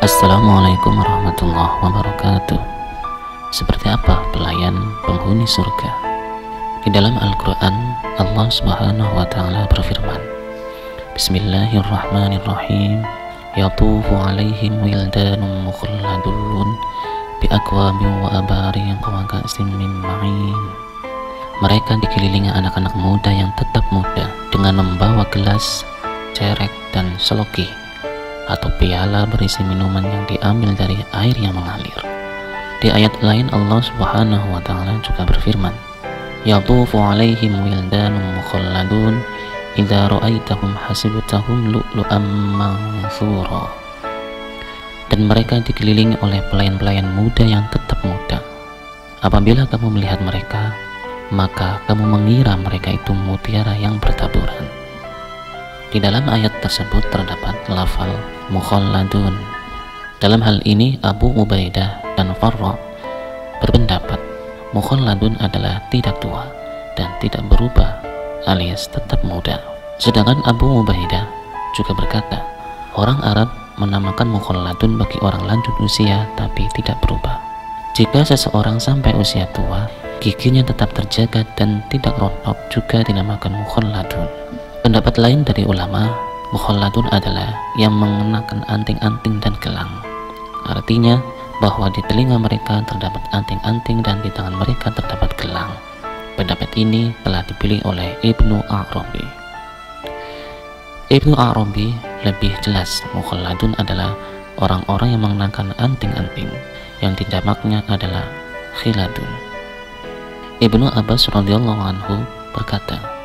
Assalamualaikum warahmatullahi wabarakatuh. Seperti apa pelayan penghuni surga? Di dalam Al-Quran, Allah Subhanahu wa Ta'ala berfirman, Bismillahirrahmanirrahim. Yatufu alaihim wildanun mukhalladun bi akwabin wa abariq wa ka'sin min ma'in. Mereka dikelilingi anak-anak muda yang tetap muda dengan membawa gelas, cerek, dan seloki atau piala berisi minuman yang diambil dari air yang mengalir. Di ayat lain Allah Subhanahu wa Ta'ala juga berfirman, Yatufu alaihim wildanun mukhalladun idza ra'aitahum hasibtahum lu'lu'am manthura. Dan mereka dikelilingi oleh pelayan-pelayan muda yang tetap muda. Apabila kamu melihat mereka, maka kamu mengira mereka itu mutiara yang bertaburan. Di dalam ayat tersebut terdapat lafal mukhalladun. Dalam hal ini Abu Ubaidah dan Farra berpendapat mukhalladun adalah tidak tua dan tidak berubah alias tetap muda. Sedangkan Abu Ubaidah juga berkata, orang Arab menamakan mukhalladun bagi orang lanjut usia tapi tidak berubah. Jika seseorang sampai usia tua, giginya tetap terjaga dan tidak rontok juga dinamakan mukhalladun. Pendapat lain dari ulama, mukhalladun adalah yang mengenakan anting-anting dan gelang. Artinya bahwa di telinga mereka terdapat anting-anting dan di tangan mereka terdapat gelang. Pendapat ini telah dipilih oleh Ibnu Arabi. Ibnu Arabi lebih jelas mukhalladun adalah orang-orang yang mengenakan anting-anting yang dijamaknya adalah khiladun. Ibnu Abbas radhiyallahu anhu berkata,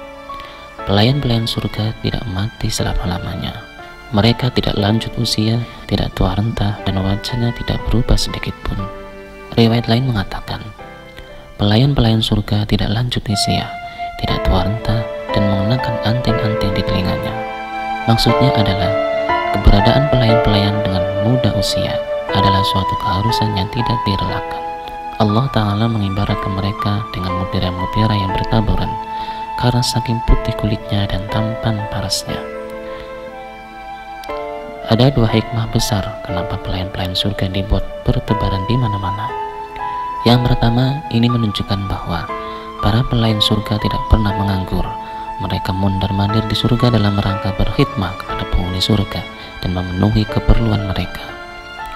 pelayan-pelayan surga tidak mati selama-lamanya. Mereka tidak lanjut usia, tidak tua renta, dan wajahnya tidak berubah sedikit pun. Riwayat lain mengatakan, pelayan-pelayan surga tidak lanjut usia, tidak tua renta, dan mengenakan anting-anting di telinganya. Maksudnya adalah, keberadaan pelayan-pelayan dengan muda usia adalah suatu keharusan yang tidak direlakan. Allah Ta'ala mengibaratkan mereka dengan mutiara-mutiara yang bertaburan, karena saking putih kulitnya dan tampan parasnya. Ada dua hikmah besar kenapa pelayan-pelayan surga dibuat bertebaran di mana-mana. Yang pertama, ini menunjukkan bahwa para pelayan surga tidak pernah menganggur. Mereka mondar-mandir di surga dalam rangka berkhidmat kepada penghuni surga dan memenuhi keperluan mereka.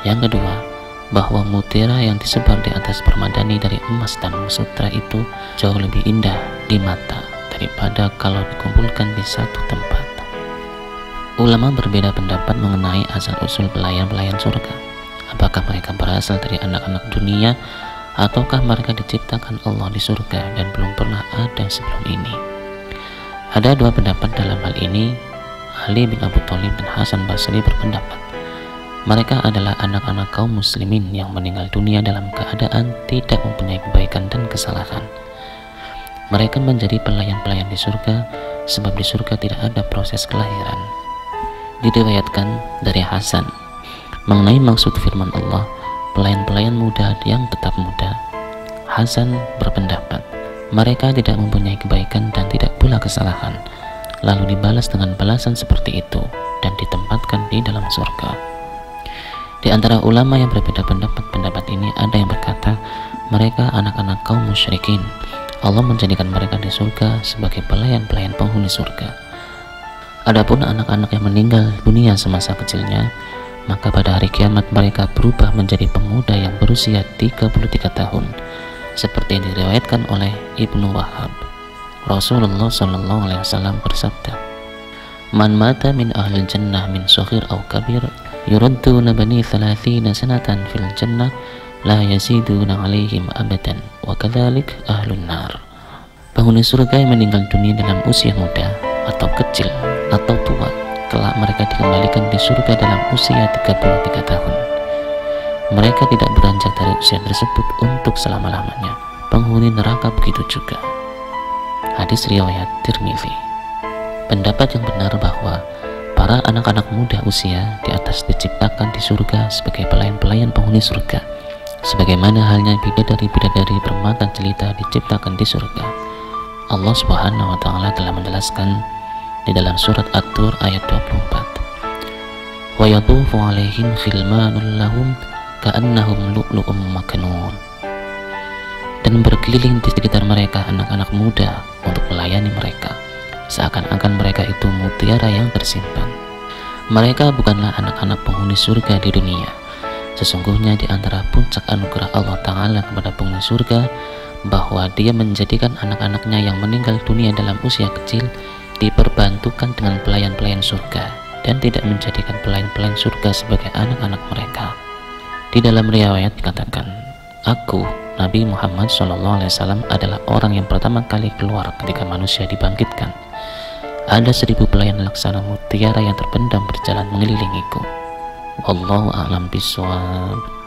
Yang kedua, bahwa mutiara yang disebar di atas permadani dari emas dan sutra itu jauh lebih indah di mata daripada kalau dikumpulkan di satu tempat. Ulama berbeda pendapat mengenai asal-usul pelayan-pelayan surga. Apakah mereka berasal dari anak-anak dunia ataukah mereka diciptakan Allah di surga dan belum pernah ada sebelum ini? Ada dua pendapat dalam hal ini. Ali bin Abu Thalib dan Hasan Basri berpendapat mereka adalah anak-anak kaum muslimin yang meninggal dunia dalam keadaan tidak mempunyai kebaikan dan kesalahan. Mereka menjadi pelayan-pelayan di surga sebab di surga tidak ada proses kelahiran. Diriwayatkan dari Hasan mengenai maksud firman Allah, pelayan-pelayan muda yang tetap muda. Hasan berpendapat, mereka tidak mempunyai kebaikan dan tidak pula kesalahan, lalu dibalas dengan balasan seperti itu dan ditempatkan di dalam surga. Di antara ulama yang berbeda pendapat ini ada yang berkata, mereka anak-anak kaum musyrikin. Allah menjadikan mereka di surga sebagai pelayan-pelayan penghuni surga. Adapun anak-anak yang meninggal dunia semasa kecilnya, maka pada hari kiamat mereka berubah menjadi pemuda yang berusia 33 tahun, seperti yang diriwayatkan oleh Ibnu Wahab. Rasulullah SAW bersabda, Man mata min ahlil jannah min saghir aw kabir yuradduna bani 30 sanatan fil jannah la yaziduna alaihim abadan wa kadzalik ahlun nar. Penghuni surga yang meninggal dunia dalam usia muda atau kecil atau tua, kelak mereka dikembalikan di surga dalam usia 33 tahun. Mereka tidak beranjak dari usia tersebut untuk selama-lamanya. Penghuni neraka begitu juga. Hadis riwayat Tirmizi. Pendapat yang benar bahwa para anak-anak muda usia di atas diciptakan di surga sebagai pelayan-pelayan penghuni surga, sebagaimana halnya bidadari-bidadari bermata jelita diciptakan di surga. Allah Subhanahu wa Ta'ala telah menjelaskan di dalam surat At-Tur ayat 24, wa yatufu alaihim khilmanun lahum ka'annahum lu'lu'um maknun. Dan berkeliling di sekitar mereka anak-anak muda untuk melayani mereka, seakan-akan mereka itu mutiara yang tersimpan. Mereka bukanlah anak-anak penghuni surga di dunia. Sesungguhnya di antara puncak anugerah Allah Ta'ala kepada penghuni surga, bahwa Dia menjadikan anak-anaknya yang meninggal dunia dalam usia kecil diperbantukan dengan pelayan-pelayan surga, dan tidak menjadikan pelayan-pelayan surga sebagai anak-anak mereka. Di dalam riwayat dikatakan, aku, Nabi Muhammad SAW, adalah orang yang pertama kali keluar ketika manusia dibangkitkan. Ada 1000 pelayan laksana mutiara yang terpendam berjalan mengelilingiku. Wallahu a'lam bishawab.